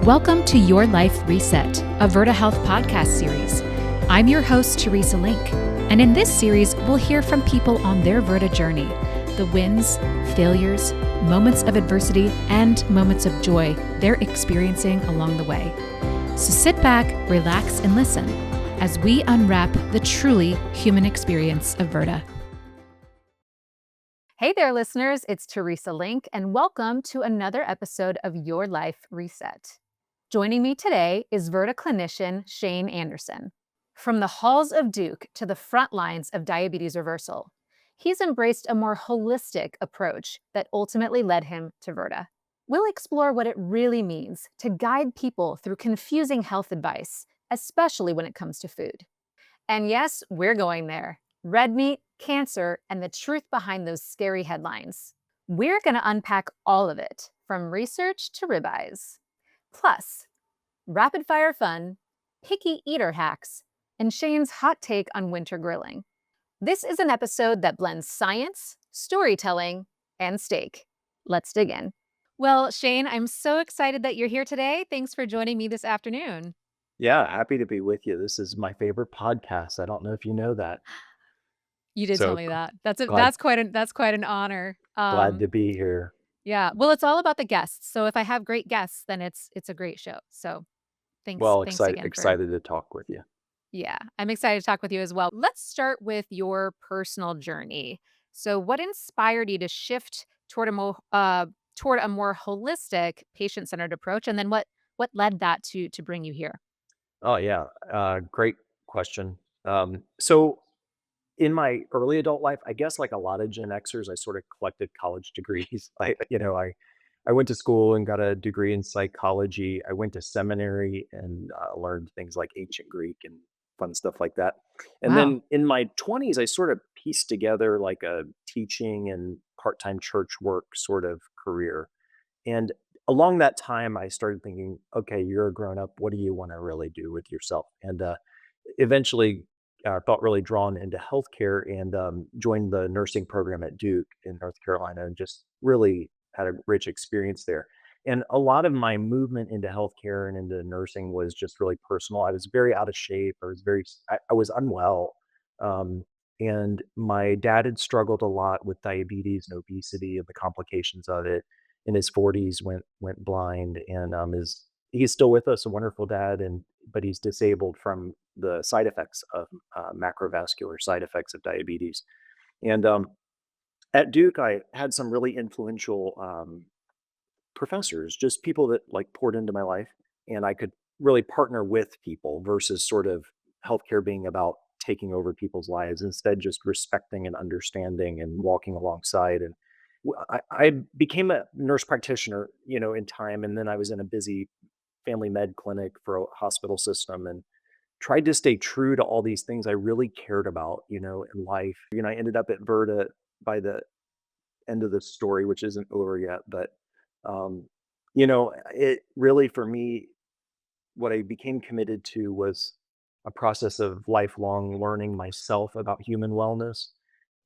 Welcome to Your Life Reset, a Virta Health podcast series. I'm your host, Teresa Link, and in this series, we'll hear from people on their Virta journey, the wins, failures, moments of adversity, and moments of joy they're experiencing along the way. So sit back, relax, and listen as we unwrap the truly human experience of Virta. Hey there, listeners. It's Teresa Link, and welcome to another episode of Your Life Reset. Joining me today is Virta clinician Shane Anderson. From the halls of Duke to the front lines of diabetes reversal, he's embraced a more holistic approach that ultimately led him to Virta. We'll explore what it really means to guide people through confusing health advice, especially when it comes to food. And yes, we're going there. Red meat, cancer, and the truth behind those scary headlines. We're going to unpack all of it, from research to ribeyes. Plus, rapid fire fun, picky eater hacks, and Shane's hot take on winter grilling. This is an episode that blends science, storytelling, and steak. Let's dig in. Well, Shane, I'm so excited that you're here today. Thanks for joining me this afternoon. Yeah, happy to be with you. This is my favorite podcast. I don't know if you know that. You did tell So me that. That's glad quite an honor. glad to be here. Yeah. Well, it's all about the guests. So if I have great guests, then it's a great show. So Well, thanks excited again for. excited to talk with you. Yeah, I'm excited to talk with you as well. Let's start with your personal journey. So what inspired you to shift toward a more holistic, patient-centered approach, and then what led that to bring you here? Oh yeah, great question. So in my early adult life, I guess like a lot of Gen Xers, I sort of collected college degrees. I went to school and got a degree in psychology. I went to seminary and learned things like ancient Greek and fun stuff like that. And Wow. then in my 20s, I sort of pieced together like a teaching and part-time church work sort of career. And along that time, I started thinking, okay, you're a grown up. What do you want to really do with yourself? And eventually felt really drawn into healthcare and joined the nursing program at Duke in North Carolina and just really had a rich experience there. And a lot of my movement into healthcare and into nursing was just really personal. I was very out of shape. I was unwell. Um, and my dad had struggled a lot with diabetes and obesity and the complications of it. In his 40s, went blind, and is he's still with us, a wonderful dad, and but he's disabled from the side effects of macrovascular side effects of diabetes. And at Duke, I had some really influential professors, just people that like poured into my life, and I could really partner with people versus sort of healthcare being about taking over people's lives. Instead, just respecting and understanding and walking alongside. And I became a nurse practitioner, in time, and then I was in a busy family med clinic for a hospital system and tried to stay true to all these things I really cared about, in life. I ended up at Verta by the end of the story, which isn't over yet, but um, it really for me, what I became committed to was a process of lifelong learning myself about human wellness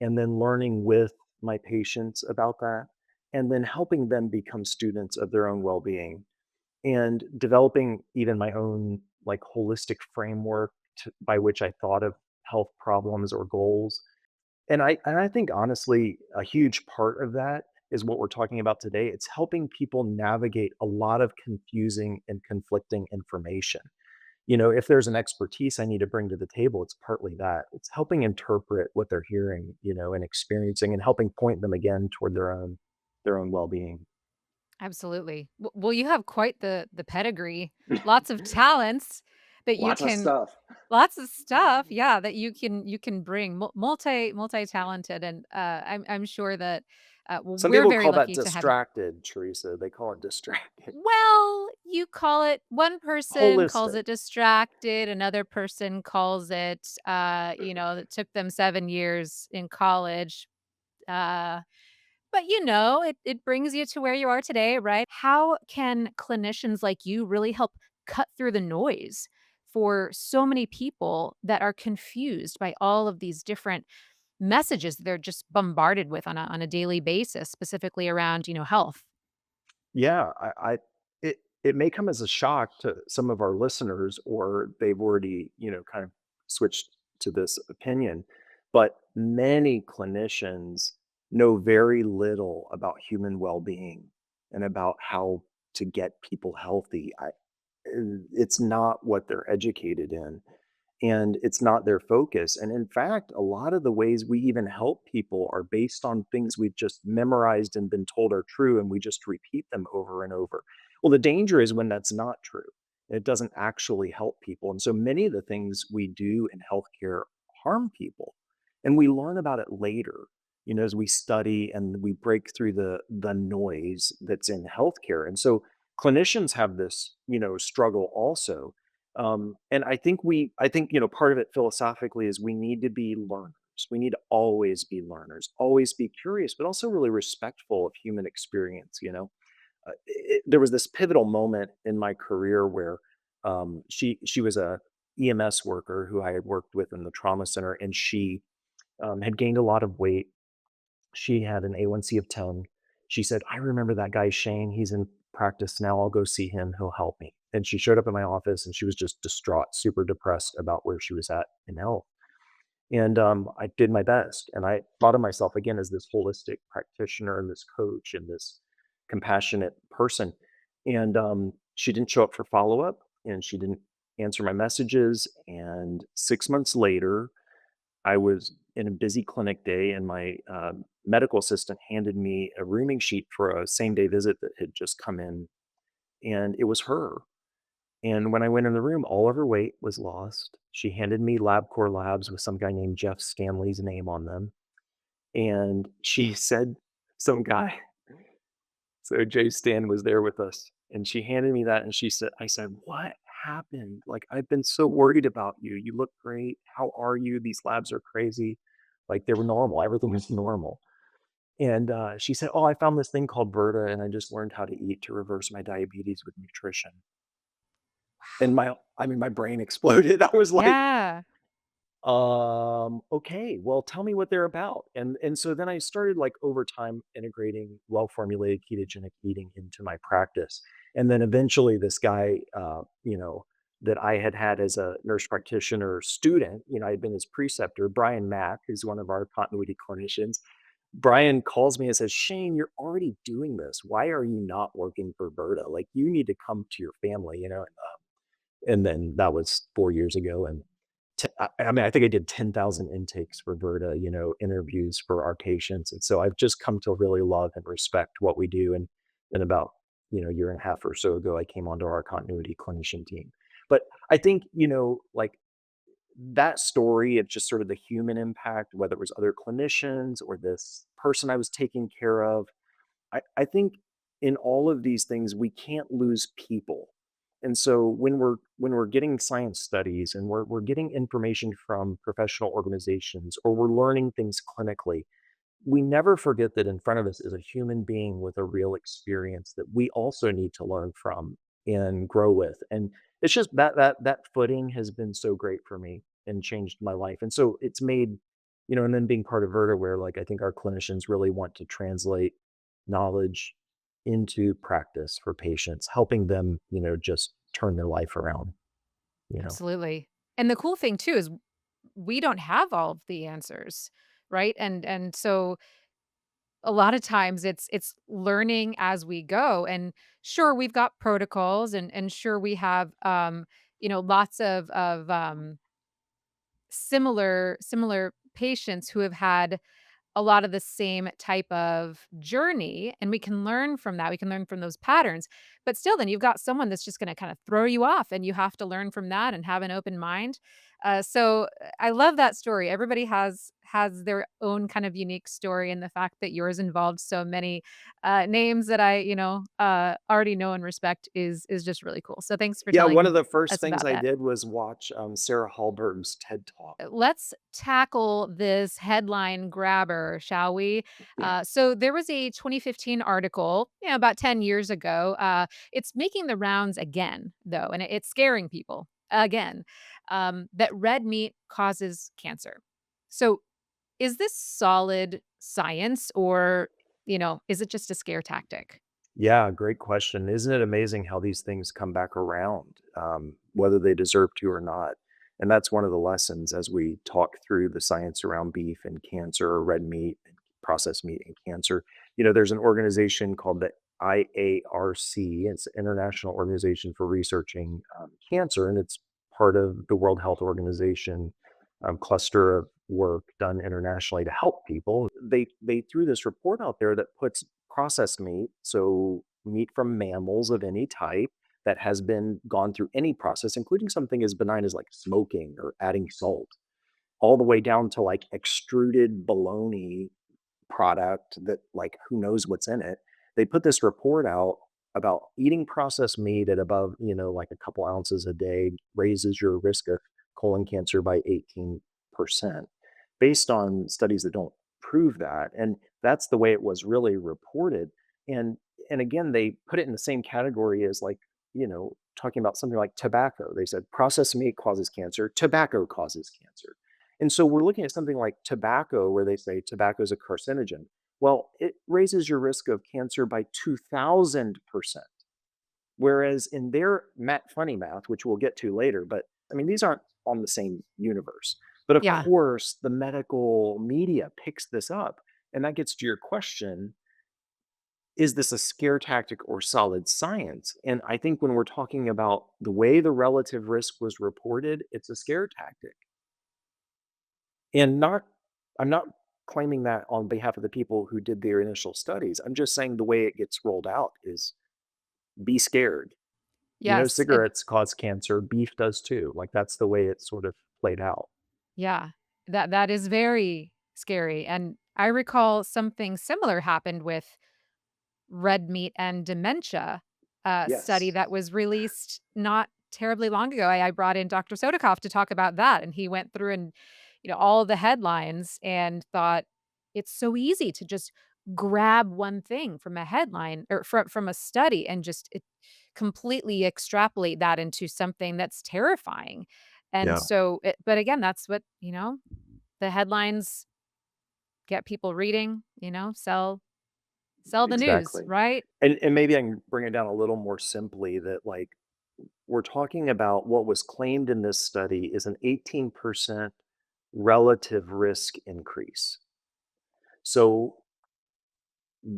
and then learning with my patients about that and then helping them become students of their own well-being and developing even my own like holistic framework by which I thought of health problems or goals. And I think honestly, a huge part of that is what we're talking about today. It's helping people navigate a lot of confusing and conflicting information. If there's an expertise I need to bring to the table, it's partly that. It's helping interpret what they're hearing, and experiencing and helping point them again toward their own well-being. Absolutely. Well, you have quite the pedigree, lots of talents that you Lots of can stuff. lots of stuff, yeah, that you can bring multi-talented, and I'm sure that well, Some we're people very call that lucky to have you. distracted, Teresa. They call it distracted. Well, you call it one person calls Holistic. it distracted, another person calls it it took them 7 years in college. Uh But, it brings you to where you are today, right? How can clinicians like you really help cut through the noise for so many people that are confused by all of these different messages they're just bombarded with on a daily basis, specifically around, health? Yeah, I it it may come as a shock to some of our listeners, or they've already, kind of switched to this opinion, but many clinicians know very little about human well-being and about how to get people healthy. It's not what they're educated in, and it's not their focus. And in fact, a lot of the ways we even help people are based on things we've just memorized and been told are true, and we just repeat them over and over. Well, the danger is when that's not true. It doesn't actually help people. And so many of the things we do in healthcare harm people. And we learn about it later, as we study and we break through the noise that's in healthcare. And so clinicians have this, struggle also, and I think, part of it philosophically is we need to be learners. We need to always be learners, always be curious, but also really respectful of human experience. There was this pivotal moment in my career where she was a EMS worker who I had worked with in the trauma center, and she had gained a lot of weight. She had an A1C of 10. She said, "I remember that guy Shane. He's in practice now. I'll go see him. He'll help me." And she showed up in my office and she was just distraught, super depressed about where she was at in health. And I did my best. And I thought of myself again as this holistic practitioner and this coach and this compassionate person. And she didn't show up for follow up, and she didn't answer my messages. And 6 months later, I was in a busy clinic day, and my medical assistant handed me a rooming sheet for a same day visit that had just come in, and it was her. And when I went in the room, all of her weight was lost. She handed me LabCorp labs with some guy named Jeff Stanley's name on them. And she said, some guy, so Jay Stan was there with us. And she handed me that and she said, I said, "What happened? Like, I've been so worried about you. You look great. How are you? These labs are crazy." Like, they were normal. Everything was normal. And she said, "Oh, I found this thing called Virta, and I just learned how to eat to reverse my diabetes with nutrition." And my brain exploded. I was like, Yeah. okay, well, tell me what they're about. And so then I started, like, over time integrating well-formulated ketogenic eating into my practice. And then eventually this guy, that I had had as a nurse practitioner student, I had been his preceptor, Brian Mack, who's one of our continuity clinicians. Brian calls me and says, "Shane, you're already doing this. Why are you not working for Berta? Like, you need to come to your family, and then that was 4 years ago. And I mean, I think I did 10,000 intakes for Virta, interviews for our patients. And so I've just come to really love and respect what we do. And about, a year and a half or so ago, I came onto our continuity clinician team. But I think, like, that story, it's just sort of the human impact, whether it was other clinicians or this person I was taking care of. I think in all of these things, we can't lose people. And so when we're getting science studies and we're getting information from professional organizations, or we're learning things clinically, we never forget that in front of us is a human being with a real experience that we also need to learn from and grow with. And it's just that footing has been so great for me and changed my life. And so it's made, and then being part of Verta, where, like, I think our clinicians really want to translate knowledge into practice for patients, helping them, just turn their life around, you know. Absolutely. And the cool thing too is we don't have all of the answers, right? And so a lot of times it's learning as we go. And sure, we've got protocols, and sure we have lots of similar patients who have had a lot of the same type of journey, and we can learn from that. We can learn from those patterns. But still, then you've got someone that's just going to kind of throw you off, and you have to learn from that and have an open mind. I love that story. Everybody has their own kind of unique story, and the fact that yours involved so many names that I already know and respect is just really cool. So thanks for Yeah, one telling of the first us things about I that. did was watch Sarah Hallberg's TED Talk. Let's tackle this headline grabber, shall we? So there was a 2015 article, about 10 years ago. It's making the rounds again, though, and it's scaring people again, that red meat causes cancer. So is this solid science, or, is it just a scare tactic? Yeah, great question. Isn't it amazing how these things come back around, whether they deserve to or not? And that's one of the lessons as we talk through the science around beef and cancer, or red meat, and processed meat and cancer. There's an organization called the IARC. It's the International Organization for Researching Cancer, and it's part of the World Health Organization cluster of work done internationally to help people. They threw this report out there that puts processed meat, so meat from mammals of any type that has been gone through any process, including something as benign as like smoking or adding salt, all the way down to like extruded bologna product that like who knows what's in it. They put this report out about eating processed meat at above, like a couple ounces a day raises your risk of colon cancer by 18% based on studies that don't prove that. And that's the way it was really reported. And and again, they put it in the same category as like, talking about something like tobacco. They said processed meat causes cancer, tobacco causes cancer. And so we're looking at something like tobacco, where they say tobacco is a carcinogen. Well, it raises your risk of cancer by 2000%. Whereas in their funny math, which we'll get to later, but I mean, these aren't on the same universe. But of Yeah. course, the medical media picks this up. And that gets to your question, is this a scare tactic or solid science? And I think when we're talking about the way the relative risk was reported, it's a scare tactic. And not I'm not claiming that on behalf of the people who did their initial studies. I'm just saying the way it gets rolled out is be scared. Yes. Cigarettes cause cancer, beef does too. Like that's the way it's sort of played out. Yeah. That is very scary. And I recall something similar happened with red meat and dementia, study Yes. that was released not terribly long ago. I brought in Dr. Sodikoff to talk about that, and he went through and, all the headlines and thought it's so easy to just grab one thing from a headline or from a study and just completely extrapolate that into something that's terrifying. And Yeah. so, but again, that's what, the headlines get people reading, sell the news, Exactly. right? And maybe I can bring it down a little more simply that like we're talking about what was claimed in this study is an 18% relative risk increase. So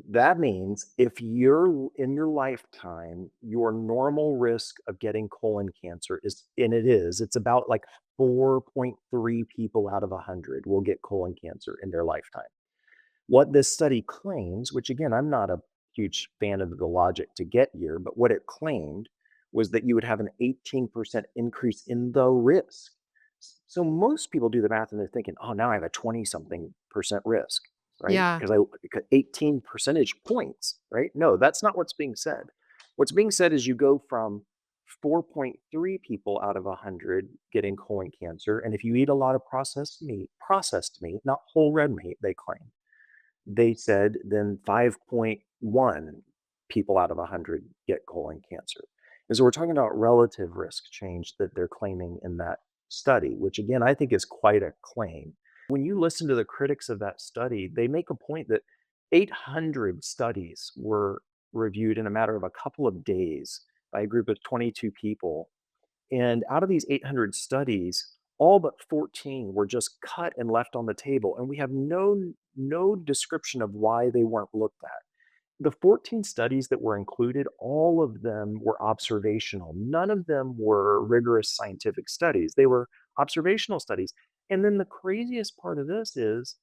that means if you're in your lifetime, your normal risk of getting colon cancer is, and it's about like 4.3 people out of 100 will get colon cancer in their lifetime. What this study claims, which again, I'm not a huge fan of the logic to get here, but what it claimed was that you would have an 18% increase in the risk. So most people do the math and they're thinking, oh, now I have a 20 something percent risk, right? Yeah. Because I 18 percentage points, right? No, that's not what's being said. What's being said is you go from 4.3 people out of 100 getting colon cancer. And if you eat a lot of processed meat, not whole red meat, they claim, they said then 5.1 people out of 100 get colon cancer. And so we're talking about relative risk change that they're claiming in that study, which again, I think is quite a claim. When you listen to the critics of that study, they make a point that 800 studies were reviewed in a matter of a couple of days by a group of 22 people, and out of these 800 studies, all but 14 were just cut and left on the table, and we have no description of why they weren't looked at. The 14 studies that were included, all of them were observational. None of them were rigorous scientific studies. They were observational studies. And then the craziest part of this is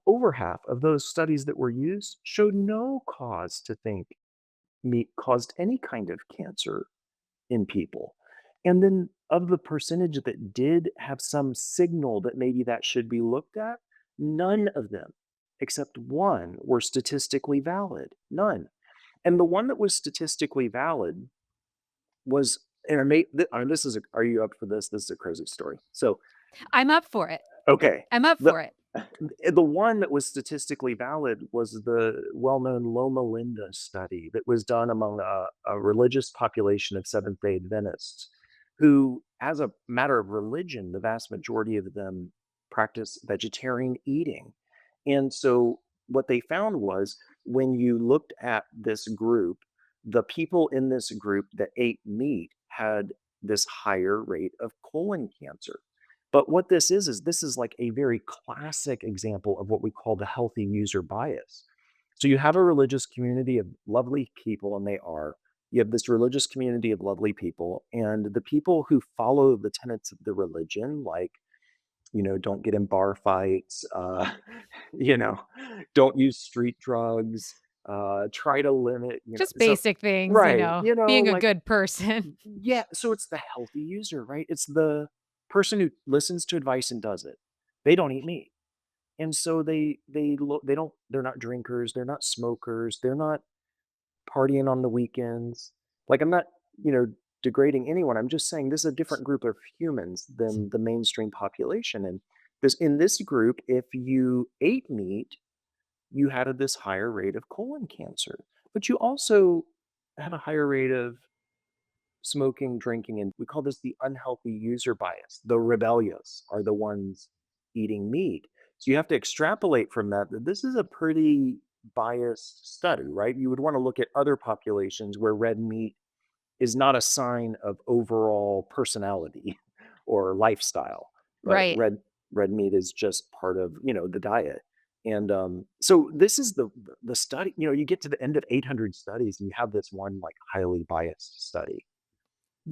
over half of those studies that were used showed no cause to think meat caused any kind of cancer in people. And then of the percentage that did have some signal that maybe that should be looked at, none of them, except one, were statistically valid. None. And the one that was statistically valid was, and this is, are you up for this? This is a crazy story. So, I'm up for it. okay. I'm up The for it. the one that was statistically valid was the well-known Loma Linda study that was done among a religious population of Seventh-day Adventists who, as a matter of religion, the vast majority of them practice vegetarian eating. And so what they found was when you looked at this group, the people in this group that ate meat had this higher rate of colon cancer. But what this is like a very classic example of what we call the healthy user bias. So you have a religious community of lovely people, and they are. You have this religious community of lovely people, and the people who follow the tenets of the religion, like, don't get in bar fights, you know, don't use street drugs, try to limit, Just so basic things, right, being a like, good person. yeah, so it's the healthy user, right? It's the person who listens to advice and does it. They don't eat meat. And so they're not drinkers, they're not smokers, they're not partying on the weekends. Like, I'm not, you know, degrading anyone. I'm just saying this is a different group of humans than the mainstream population. And in this group, if you ate meat, you had this higher rate of colon cancer, but you also had a higher rate of smoking, drinking, and we call this the unhealthy user bias. The rebellious are the ones eating meat. So you have to extrapolate from that that this is a pretty biased study, right? You would want to look at other populations where red meat is not a sign of overall personality or lifestyle, but Right. red meat is just part of, the diet. And so this is the study. You get to the end of 800 studies, and you have this one like highly biased study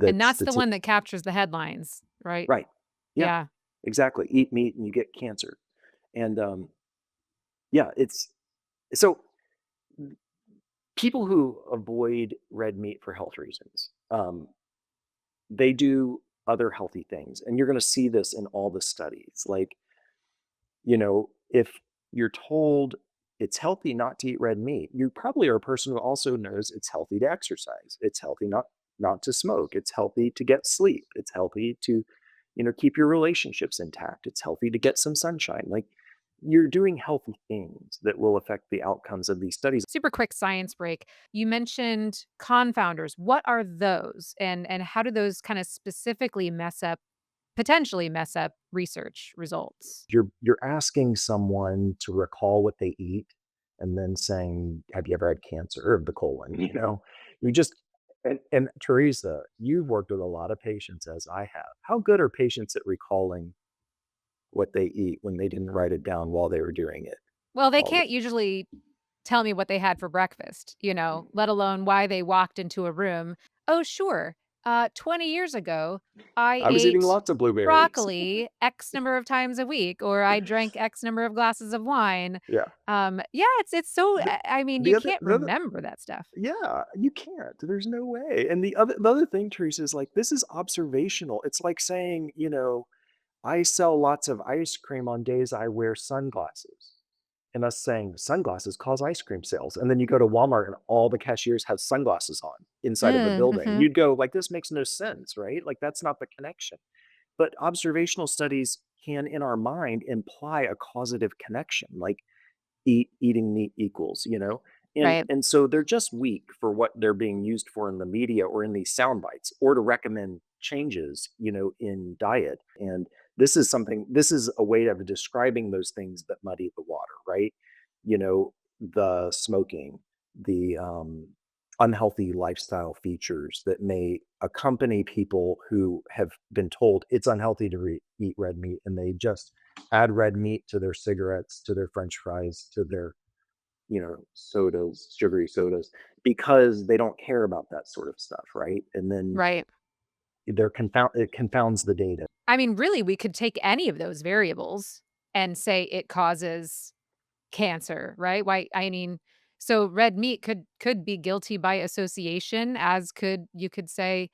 And that's that's the that's one that captures the headlines, right? right. Yeah, Yeah. exactly. Eat meat and you get cancer. And yeah, it's so people who avoid red meat for health reasons, they do other healthy things. And you're going to see this in all the studies. Like, if you're told it's healthy not to eat red meat, you probably are a person who also knows it's healthy to exercise. It's healthy not to smoke. It's healthy to get sleep. It's healthy to, keep your relationships intact. It's healthy to get some sunshine. Like, you're doing healthy things that will affect the outcomes of these studies. Super quick science break. You mentioned confounders. What are those? And how do those kind of specifically potentially mess up research results? You're asking someone to recall what they eat and then saying, "Have you ever had cancer of the colon?" You just and Teresa, you've worked with a lot of patients as I have. How good are patients at recalling what they eat when they didn't write it down while they were doing it? Well, they All the can't usually tell me what they had for breakfast, let alone why they walked into a room. "Oh, sure. 20 years ago, I I was eating ate lots of blueberries. broccoli X number of times a week, or I drank X number of glasses of wine." Yeah. Yeah, it's so The I mean, you the other can't the other remember that stuff. Yeah, you can't. There's no way. And the other thing, Teresa, is like this is observational. It's like saying, I sell lots of ice cream on days I wear sunglasses. And us saying sunglasses cause ice cream sales. And then you go to Walmart and all the cashiers have sunglasses on inside of the building. Mhm. You'd go like, this makes no sense, right? Like that's not the connection. But observational studies can, in our mind, imply a causative connection. Like eating meat equals, and Right. and so they're just weak for what they're being used for in the media or in these sound bites or to recommend changes, in diet. And this is a way of describing those things that muddy the water, right? The smoking, the unhealthy lifestyle features that may accompany people who have been told it's unhealthy to eat red meat, and they just add red meat to their cigarettes, to their french fries, to their, sodas, sugary sodas, because they don't care about that sort of stuff, right? And then Right. it confounds the data. I mean, really, we could take any of those variables and say it causes cancer, right? Why I mean, so red meat could be guilty by association, as you could say,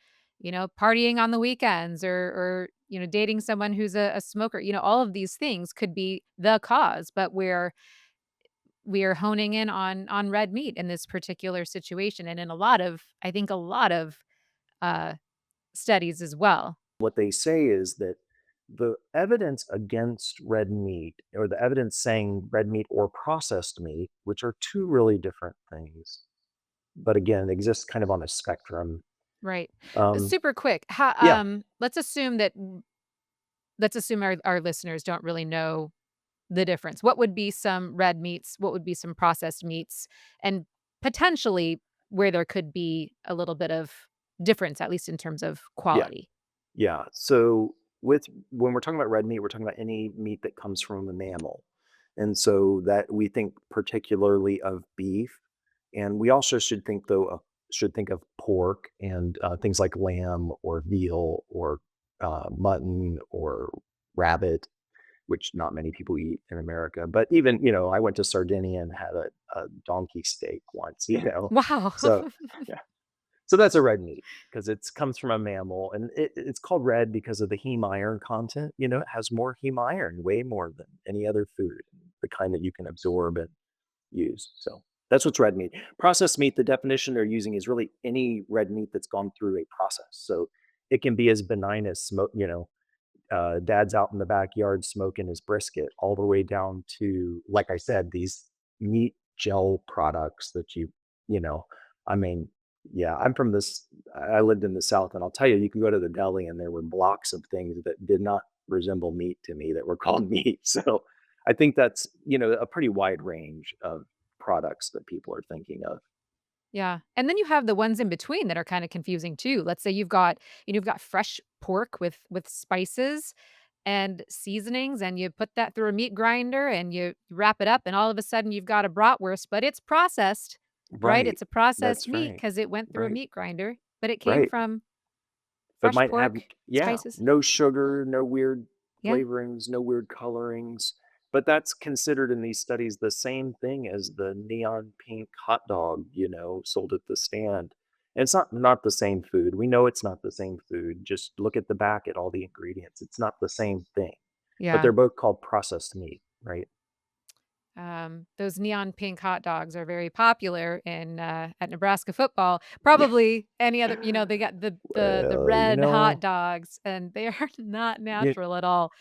partying on the weekends, or dating someone who's a smoker. All of these things could be the cause, but we're honing in on red meat in this particular situation, and in a lot of uh studies as well. What they say is that the evidence against red meat, or the evidence saying red meat or processed meat, which are two really different things, but again, exist kind of on a spectrum. Right. Um, Super quick. yeah, Let's assume our listeners don't really know the difference? What would be some red meats? What would be some processed meats? And potentially where there could be a little bit of difference, at least in terms of Yeah. quality. Yeah. So with when we're talking about red meat, we're talking about any meat that comes from a mammal. And so that we think particularly of beef. And we also should think of pork and things like lamb or veal or mutton or rabbit, which not many people eat in America. But even, I went to Sardinia and had a donkey steak once, Wow. So yeah. So that's a red meat because it's comes from a mammal, and it's called red because of the heme iron content. It has more heme iron, way more than any other food, the kind that you can absorb and use. So that's what's red meat. Processed meat, the definition they're using is really any red meat that's gone through a process. So it can be as benign as smoke, dad's out in the backyard smoking his brisket, all the way down to, like I said, these meat gel products that you know, I mean, yeah, I lived in the South, and I'll tell you, you can go to the deli and there were blocks of things that did not resemble meat to me that were called meat. So I think that's, a pretty wide range of products that people are thinking of. Yeah, and then you have the ones in between that are kinda confusing too. Let's say you've got fresh pork with spices and seasonings, and you put that through a meat grinder, and you wrap it up, and all of a sudden you've got a bratwurst, but it's processed, right? Right. It's a processed That's meat right. because it went through a Right. meat grinder, but it came Right. from But fresh might have, pork, yeah, spices. no sugar, no weird Yeah. flavorings, no weird colorings, but that's considered in these studies the same thing as the neon pink hot dog, sold at the stand. And it's not the same food. We know it's not the same food. Just look at the back at all the ingredients. It's not the same thing, but Yeah. they're both called processed meat, right? Those neon pink hot dogs are very popular at Nebraska football. Yeah. Probably any other they got the Well, red hot dogs, and they are not you natural at all.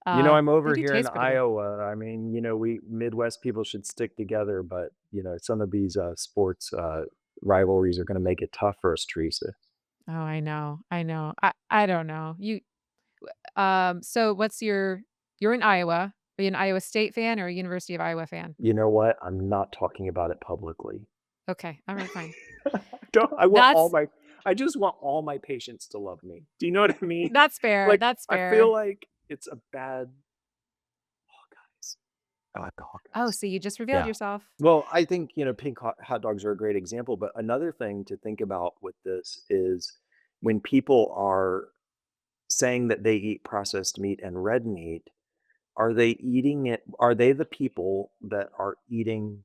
I'm They over do here in taste pretty good. Iowa. I mean, we Midwest people should stick together, but some of these sports rivalries are going to make it tough for us, Teresa. Oh, I know, I know. I don't know. So you're in Iowa. Are you an Iowa State fan or a University of Iowa fan? You know what? I'm not talking about it publicly. Okay, alright, fine. Don't I want all That's my I just want all my patients to love me. Do you know what I mean? that's fair, Like, that's I feel fair. like it's a bad Hawkeyes. I like the Oh, Hawkeyes. see, you just revealed Yeah. yourself. Well, I think, pink hot dogs are a great example, but another thing to think about with this is when people are saying that they eat processed meat and red meat, are they the people that are eating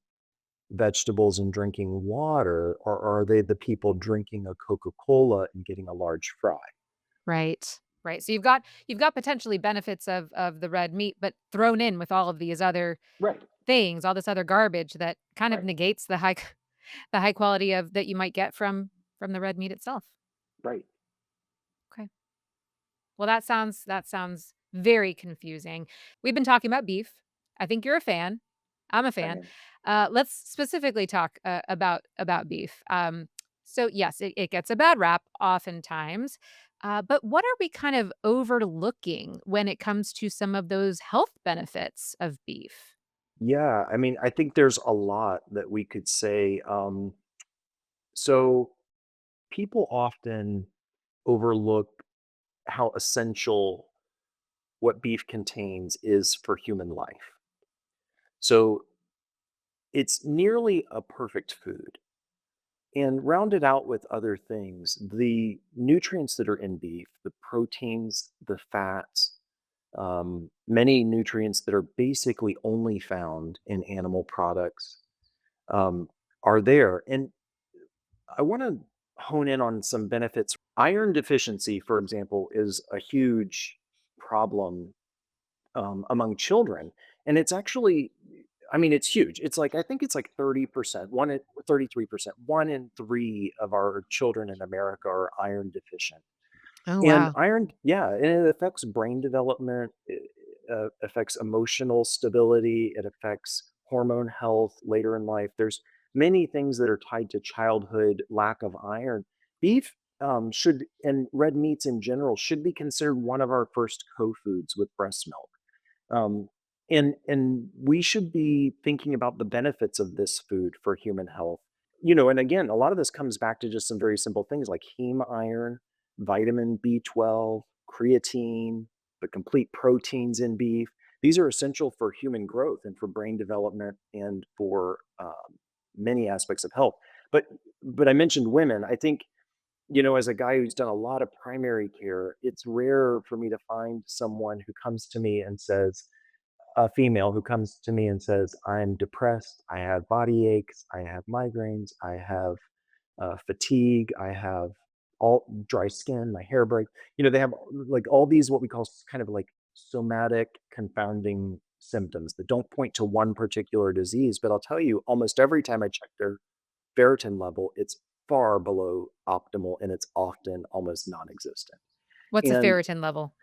vegetables and drinking water, or are they the people drinking a Coca-Cola and getting a large fry? Right, right. So you've got potentially benefits of the red meat, but thrown in with all of these other Right, things, all this other garbage that kind of right, negates the high quality of that you might get from the red meat itself. right. Okay. Well, that sounds very confusing. We've been talking about beef. I think you're a fan. I'm a I fan. am. Let's specifically talk about beef. So yes, it gets a bad rap oftentimes. But what are we kind of overlooking when it comes to some of those health benefits of beef? Yeah, I mean, I think there's a lot that we could say. So people often overlook how essential what beef contains is for human life. So it's nearly a perfect food. And rounded out with other things, the nutrients that are in beef, the proteins, the fats, many nutrients that are basically only found in animal products um, are there. And I want to hone in on some benefits. Iron deficiency, for example, is a huge problem among children. And it's actually, I mean, it's huge. I think it's like 30%, 33%, 1 in 3 of our children in America are iron deficient. Oh, And wow. iron, yeah, and it affects brain development, it affects emotional stability, it affects hormone health later in life. There's many things that are tied to childhood lack of iron. Beef should, and red meats in general, should be considered one of our first co-foods with breast milk. Um, And we should be thinking about the benefits of this food for human health. And again, a lot of this comes back to just some very simple things like heme iron, vitamin B12, creatine, the complete proteins in beef. These are essential for human growth and for brain development and for many aspects of health. But but I mentioned women. I think, as a guy who's done a lot of primary care, it's rare for me to find someone who comes to me and says, a female who comes to me and says, "I'm depressed. I have body aches. I have migraines. I have fatigue. I have all dry skin. My hair breaks." They have like all these what we call kind of like somatic confounding symptoms that don't point to one particular disease. But I'll tell you, almost every time I check their ferritin level, it's far below optimal and it's often almost non-existent. What's a And ferritin level?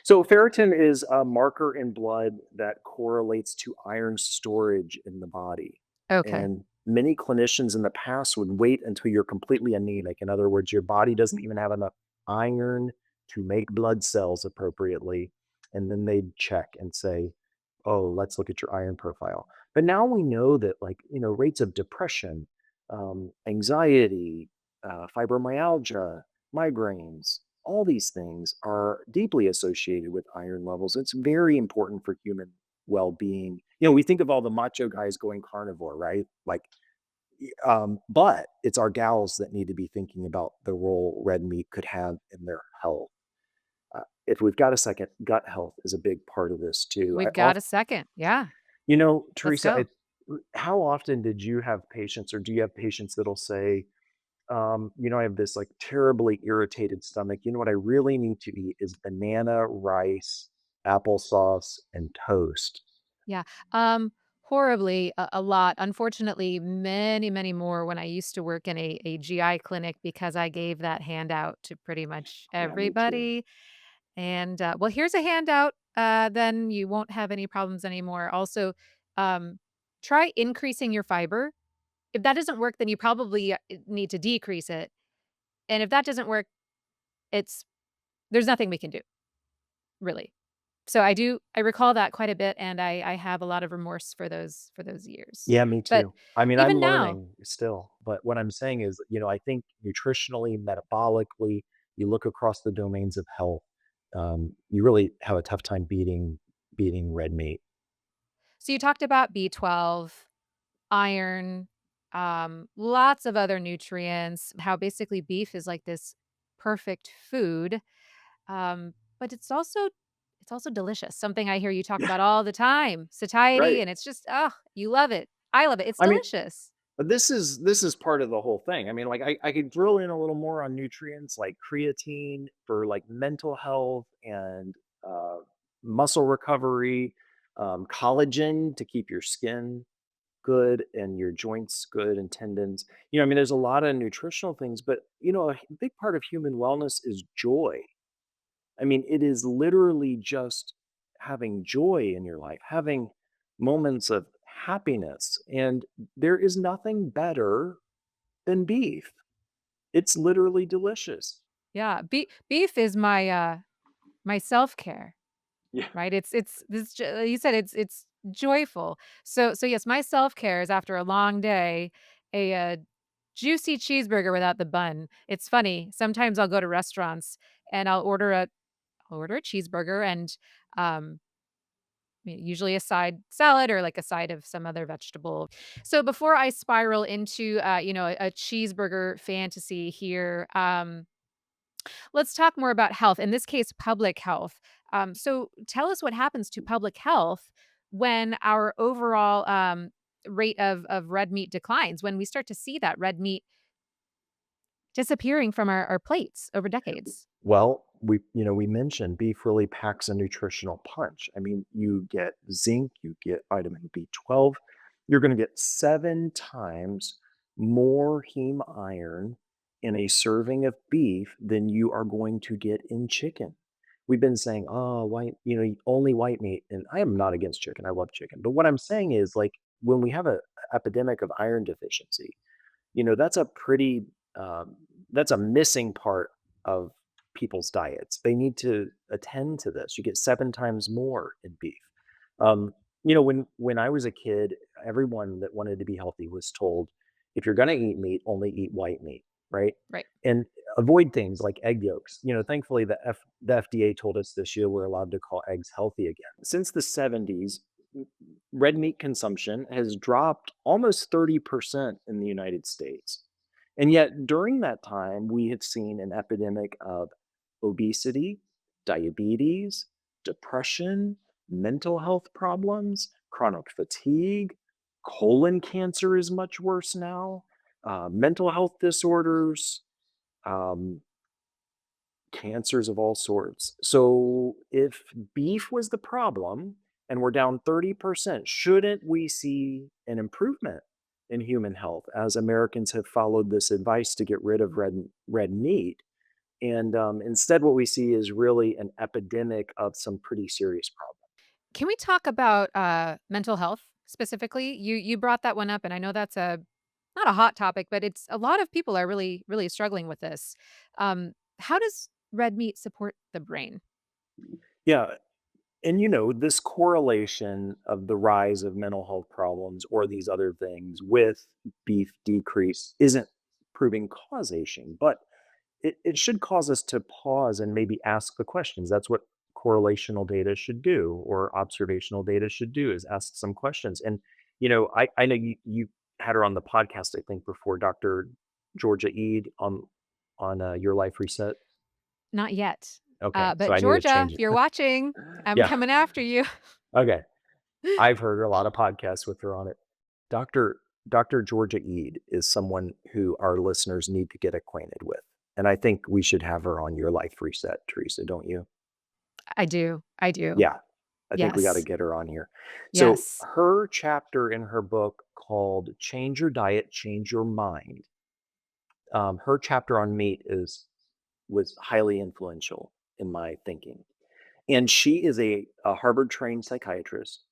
so ferritin is a marker in blood that correlates to iron storage in the body. Okay. And many clinicians in the past would wait until you're completely anemic. In other words, your body doesn't even have enough iron to make blood cells appropriately. And then they'd check and say, "Oh, let's look at your iron profile." But now we know that, like, rates of depression, anxiety, fibromyalgia, migraines, all these things are deeply associated with iron levels. It's very important for human well-being. We think of all the macho guys going carnivore, right? Like, but it's our gals that need to be thinking about the role red meat could have in their health. If we've got a second, gut health is a big part of this too. I We've got often, a second. Yeah. Let's Teresa, go. how often did you have patients, or do you have patients that'll say, I have this like terribly irritated stomach. You know what I really need to eat is banana, rice, applesauce, and toast. Yeah. Horribly a lot. Unfortunately, many, many more when I used to work in a GI clinic because I gave that handout to pretty much Yeah, me too. everybody. And well, here's a handout. Then you won't have any problems anymore. Also, um, try increasing your fiber. If that doesn't work, then you probably need to decrease it. And if that doesn't work, it's there's nothing we can do, really. So I recall that quite a bit, and I have a lot of remorse for those years. Yeah, me But too. I mean, I'm even now, learning still, but what I'm saying is, I think nutritionally, metabolically, you look across the domains of health, you really have a tough time beating red meat. so you talked about B12, iron, lots of other nutrients, how basically beef is like this perfect food, but it's also delicious, something I hear you talk Yeah, about all the time, satiety, right. and it's just, oh, you love it. I love it. It's I mean, delicious. but this is part of the whole thing. I mean, like, I could drill in a little more on nutrients like creatine for like mental health and uh, muscle recovery, collagen to keep your skin good and your joints good and tendons. I mean, there's a lot of nutritional things, but a big part of human wellness is joy. I mean, it is literally just having joy in your life, having moments of happiness. And there is nothing better than beef. It's literally delicious. Yeah, beef is my self-care. Yeah. Right? It's this jo you said it's joyful. So yes, my self-care is after a long day, a juicy cheeseburger without the bun. It's funny, sometimes I'll go to restaurants and I'll order a cheeseburger and, um, usually a side salad or like a side of some other vegetable. So before I spiral into, a cheeseburger fantasy here, let's talk more about health, in this case, public health. So tell us what happens to public health when our overall rate of red meat declines, when we start to see that red meat disappearing from our plates over decades. Well, we mentioned beef really packs a nutritional punch. I mean, you get zinc, you get vitamin B12, you're going to get 7 times more heme iron in a serving of beef than you are going to get in chicken. We've been saying, "Oh, white, only white meat," and I am not against chicken. I love chicken, but what I'm saying is, like, when we have a epidemic of iron deficiency, that's a pretty that's a missing part of people's diets. They need to attend to this. You get 7 times more in beef. When I was a kid, everyone that wanted to be healthy was told, "If you're gonna eat meat, only eat white meat," right? Right. And avoid things like egg yolks. Thankfully, the FDA told us this year we're allowed to call eggs healthy again. Since the '70s, red meat consumption has dropped almost 30% in the United States. And yet, during that time, we have seen an epidemic of obesity, diabetes, depression, mental health problems, chronic fatigue, colon cancer is much worse now, mental health disorders, um, cancers of all sorts. So, if beef was the problem and we're down 30%, shouldn't we see an improvement in human health as Americans have followed this advice to get rid of red meat? And instead, what we see is really an epidemic of some pretty serious problems. Can we talk about, mental health specifically? You brought that one up, and I know that's a not a hot topic, but it's a lot of people are really, really struggling with this. How does red meat support the brain? Yeah, and this correlation of the rise of mental health problems or these other things with beef decrease isn't proving causation, but it should cause us to pause and maybe ask the questions. That's what correlational data should do, or observational data should do, is ask some questions. And I know you had her on the podcast, I think, before, Dr. Georgia Eid, on Your Life Reset. Not yet. Okay, so But I need to Georgia, change if you're it. watching, I'm Yeah. coming after you. Okay. I've heard a lot of podcasts with her on it. Dr. Georgia Eid is someone who our listeners need to get acquainted with, and I think we should have her on Your Life Reset, Teresa, don't you? I do. I do. Yeah, I think we gotta Yes. get her on here. So, Yes. her chapter in her book called "Change Your Diet, Change Your Mind," her chapter on meat is was highly influential in my thinking. And she is a Harvard-trained psychiatrist.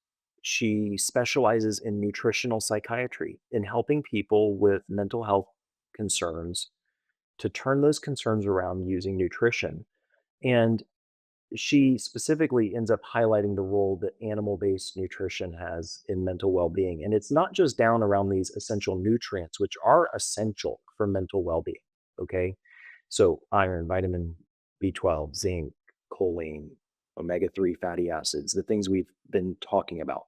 She specializes in nutritional psychiatry, in helping people with mental health concerns to turn those concerns around using nutrition. And she specifically ends up highlighting the role that animal-based nutrition has in mental well-being. And it's not just down around these essential nutrients, which are essential for mental well-being, okay? So iron, vitamin B12, zinc, choline, omega-3 fatty acids, the things we've been talking about.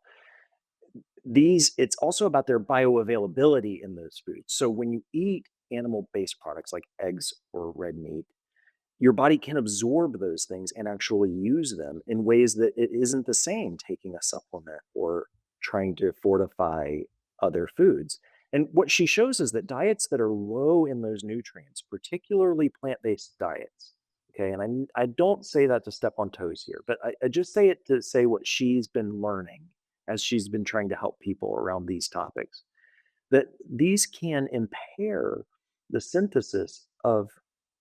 It's also about their bioavailability in those foods. So when you eat animal-based products like eggs or red meat, your body can absorb those things and actually use them in ways that it isn't the same taking a supplement or trying to fortify other foods. And what she shows is that diets that are low in those nutrients, particularly plant-based diets, okay, and I don't say that to step on toes here, but I just say it to say what she's been learning as she's been trying to help people around these topics, that these can impair the synthesis of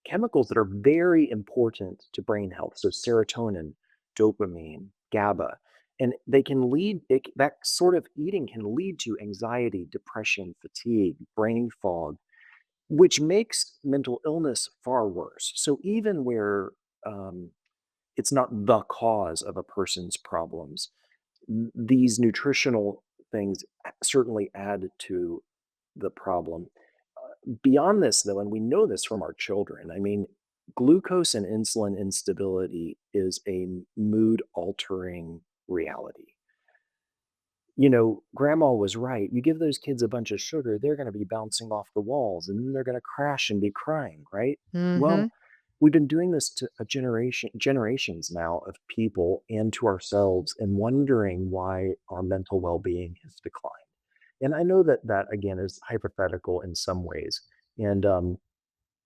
chemicals that are very important to brain health. So serotonin, dopamine, GABA, and they can that sort of eating can lead to anxiety, depression, fatigue, brain fog, which makes mental illness far worse. So even where um, it's not the cause of a person's problems, these nutritional things certainly add to the problem. Beyond this, though, and we know this from our children, I mean, glucose and insulin instability is a mood altering reality. Grandma was right. You give those kids a bunch of sugar, they're going to be bouncing off the walls and then they're going to crash and be crying, right? Mhm. Well, we've been doing this to generations now of people and to ourselves, and wondering why our mental well-being has declined. And I know that that again is hypothetical in some ways, and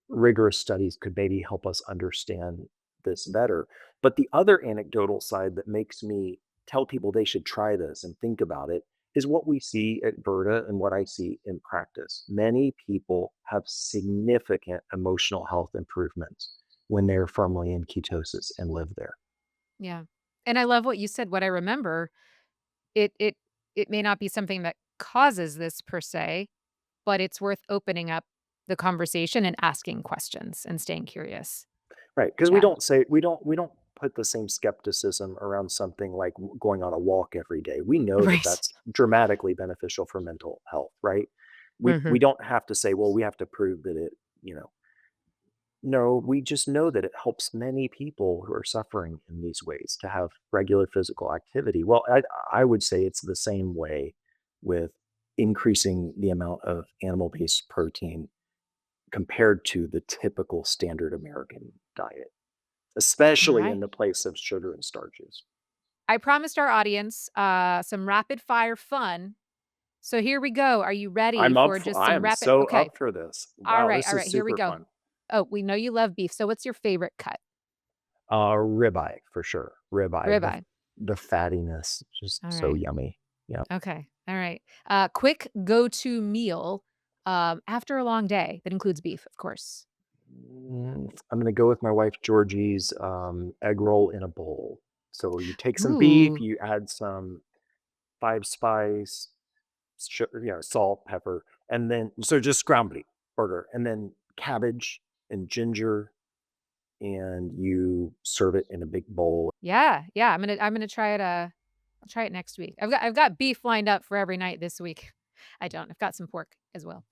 rigorous studies could maybe help us understand this better. But the other anecdotal side that makes me tell people they should try this and think about it is what we see at Virta and what I see in practice. Many people have significant emotional health improvements when they're firmly in ketosis and live there. Yeah. And I love what you said. What I remember, it it it may not be something that causes this per se, but it's worth opening up the conversation and asking questions and staying curious. Right, because we Yeah. don't say we don't put the same skepticism around something like going on a walk every day. We know that Right. that's dramatically beneficial for mental health, right? We Mhm. don't have to say, well, we have to prove that it, you know, no, we just know that it helps many people who are suffering in these ways to have regular physical activity. Well, I would say it's the same way with increasing the amount of animal-based protein compared to the typical standard American diet, All especially in right. the place of sugar and starches. I promised our audience, some rapid fire fun. So here we go. Are you ready for just I some am rapid so okay. up for this. Wow, this All is right, here we super go. fun. Oh, we know you love beef. So what's your favorite cut? Ribeye for sure. Ribeye, Ribeye. the fattiness, just All so right. yummy. Yeah. Okay. All right. Quick go-to meal, after a long day that includes beef, of course. I'm gonna go with my wife Georgie's, egg roll in a bowl. So you take some beef, Ooh. you add some 5 spice, salt, pepper, and then so just ground beef burger, and then cabbage and ginger, and you serve it in a big bowl. Yeah, yeah, I'm gonna try it, I'll try it next week. I've got beef lined up for every night this week. I don't. I've got some pork as well.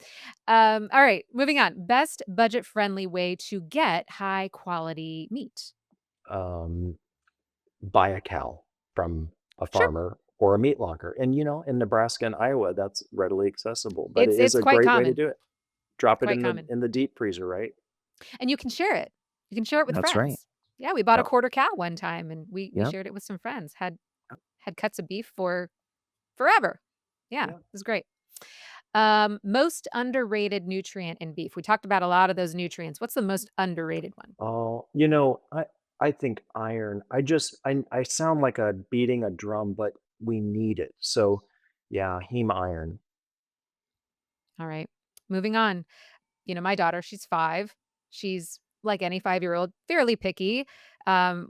All right, moving on. Best budget-friendly way to get high quality meat. Um, buy a cow from a Sure. farmer or a meat locker, and, in Nebraska and Iowa, that's readily accessible, but it is It's a quite great way to common. do it. It's Drop it quite in the common. deep freezer, right? And you can share it. You can share it with That's right. friends. Yeah, we bought a Yep, quarter cow one time and we yep, shared it with some friends. Had cuts of beef for forever. Yeah, it yep. was great. Most underrated nutrient in beef. We talked about a lot of those nutrients. What's the most underrated one? Oh, I think iron. I sound like a beating a drum, but we need it. So, yeah, heme iron. All right. Moving on. My daughter, she's 5. She's like any 5-year-old, fairly picky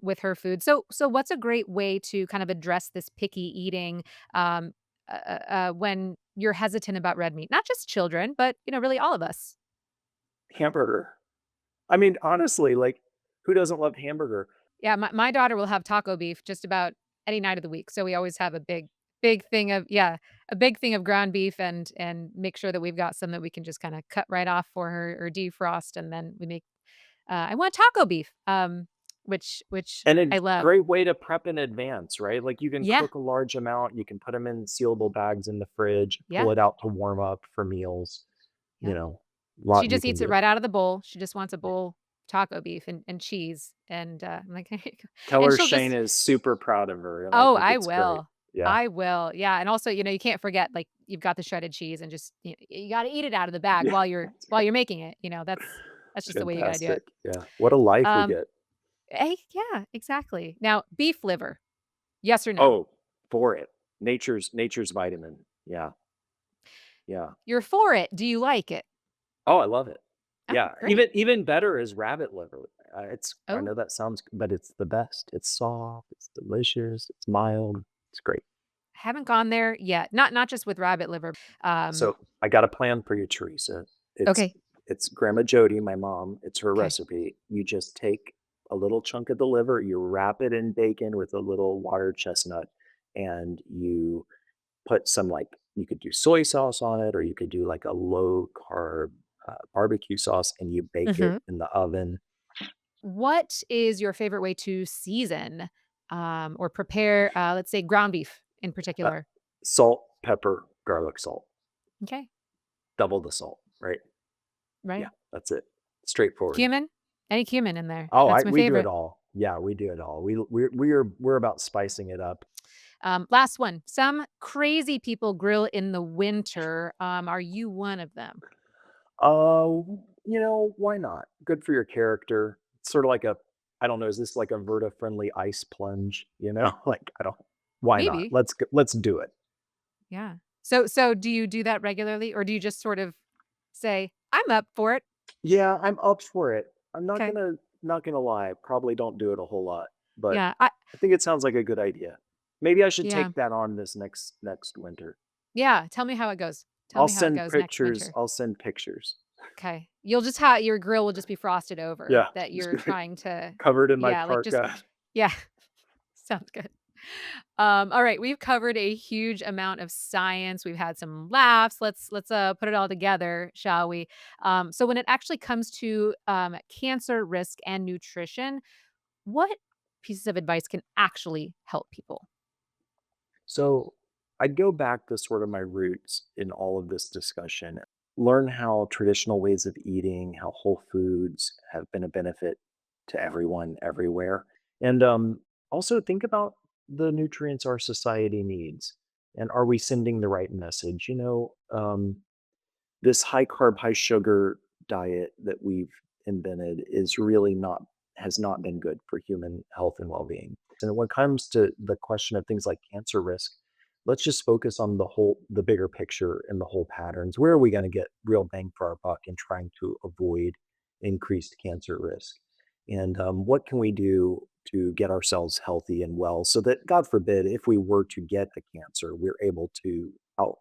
with her food. So what's a great way to kind of address this picky eating um, when you're hesitant about red meat? Not just children, but really all of us. Hamburger. I mean, honestly, like, who doesn't love hamburger? Yeah, my daughter will have taco beef just about any night of the week. So we always have a big thing of yeah, a big thing of ground beef and make sure that we've got some that we can just kinda cut right off for her or defrost, and then we make I want taco beef, which And a I love. great way to prep in advance, right? Like, you can Yeah, cook a large amount, you can put them in sealable bags in the fridge, yeah, pull it out to warm up for meals, you yep. know, She lot you just can eats it do. right out of the bowl. She just wants a bowl taco beef and cheese, and, I'm like, "Here you go." Tell And her she'll Shane just is super proud of her, and I oh, think I it's great. will. Yeah, I will. Yeah, and also, you can't forget, like, you've got the shredded cheese and just you gotta eat it out of the bag yeah, while that's you're right. making it, that's just the way you gotta do it. Fantastic, yeah. What a life we Um, get. yeah, exactly. Now, beef liver, yes or no? Oh, for it. Nature's vitamin. Yeah, yeah. You're for it. Do you like it? Oh, I love it. Oh, Yeah, great. even better is rabbit liver. I Oh, know that sounds but it's the best. It's soft, it's delicious, it's mild, it's great. haven't gone there yet. Not just with rabbit liver. Um, So, I got a plan for you, Teresa. It's okay, it's Grandma Jody, my mom, it's her okay. recipe. You just take a little chunk of the liver, you wrap it in bacon with a little water chestnut, and you put some, like you could do soy sauce on it, or you could do, like, a low carb, barbecue sauce, and you bake it Mhm. in the oven. What is your favorite way to season, or prepare, let's say, ground beef in Uh, particular? salt, pepper, garlic salt. Okay, Double the salt, right? Yeah, right. that's it. Straightforward. Cumin? Any cumin in there. Oh, I That's my we do it favorite. all. Yeah, we do it all. We're about spicing it up. Last one. Some crazy people grill in the winter. Are you one of them? Uh, why not? Good for your character. It's sort of like a I don't know, is this like a Virta friendly ice plunge, Like, I don't why not? Maybe. Let's do it. Yeah. So do you do that regularly, or do you just sort of say, "I'm up for it." Yeah, I'm up for it. I'm Okay. not gonna lie, probably don't do it a whole lot, but Yeah. I think it sounds like a good idea. Maybe I should Yeah. take that on this next winter. Yeah. Tell me how it goes. Tell me how it goes next winter. I'll send pictures. Okay. You'll just have your grill will just be frosted over Yeah, that just you're trying to covered in my yeah, like, just parka. Yeah, sounds good. All right, we've covered a huge amount of science. We've had some laughs. Let's put it all together, shall we? So when it actually comes to cancer risk and nutrition, what pieces of advice can actually help people? So I'd go back to sort of my roots in all of this discussion, learn how traditional ways of eating, how whole foods have been a benefit to everyone everywhere. And also think about the nutrients our society needs. And are we sending the right message? This high carb, high sugar diet that we've invented is really not has not been good for human health and well-being. And when it comes to the question of things like cancer risk, let's just focus on the bigger picture and the whole patterns. Where are we going to get real bang for our buck in trying to avoid increased cancer risk? And what can we do to get ourselves healthy and well so that, God forbid, if we were to get the cancer, we're able to out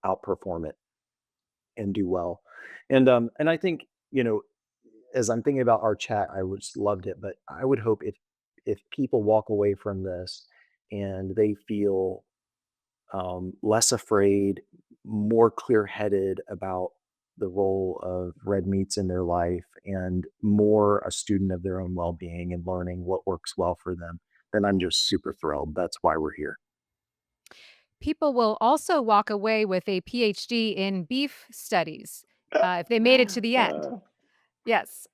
outperform it and do well. And I think, as I'm thinking about our chat, I just loved it, but I would hope if people walk away from this and they feel less afraid, more clear-headed about the role of red meats in their life, and more a student of their own well-being and learning what works well for them, then I'm just super thrilled. That's why we're here. People will also walk away with a PhD in beef studies if they made it to the end. Uh, Yes.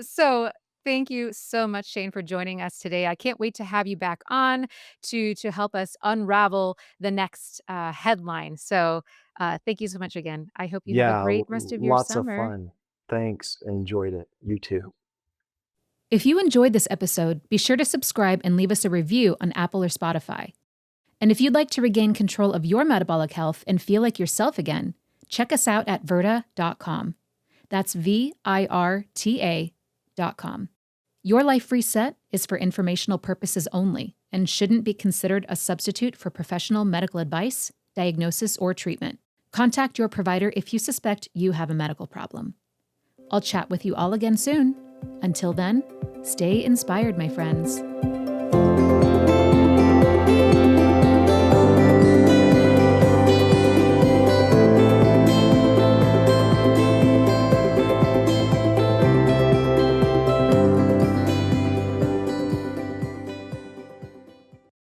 So thank you so much, Shane, for joining us today. I can't wait to have you back on to help us unravel the next headline. So thank you so much again. I hope you have a yeah, great rest of your lots of summer. fun. Thanks. Enjoyed it. You too. If you enjoyed this episode, be sure to subscribe and leave us a review on Apple or Spotify. And if you'd like to regain control of your metabolic health and feel like yourself again, check us out at Virta.com. That's VIRTA.com. Your Life Reset is for informational purposes only and shouldn't be considered a substitute for professional medical advice, diagnosis, or treatment. Contact your provider if you suspect you have a medical problem. I'll chat with you all again soon. Until then, stay inspired, my friends.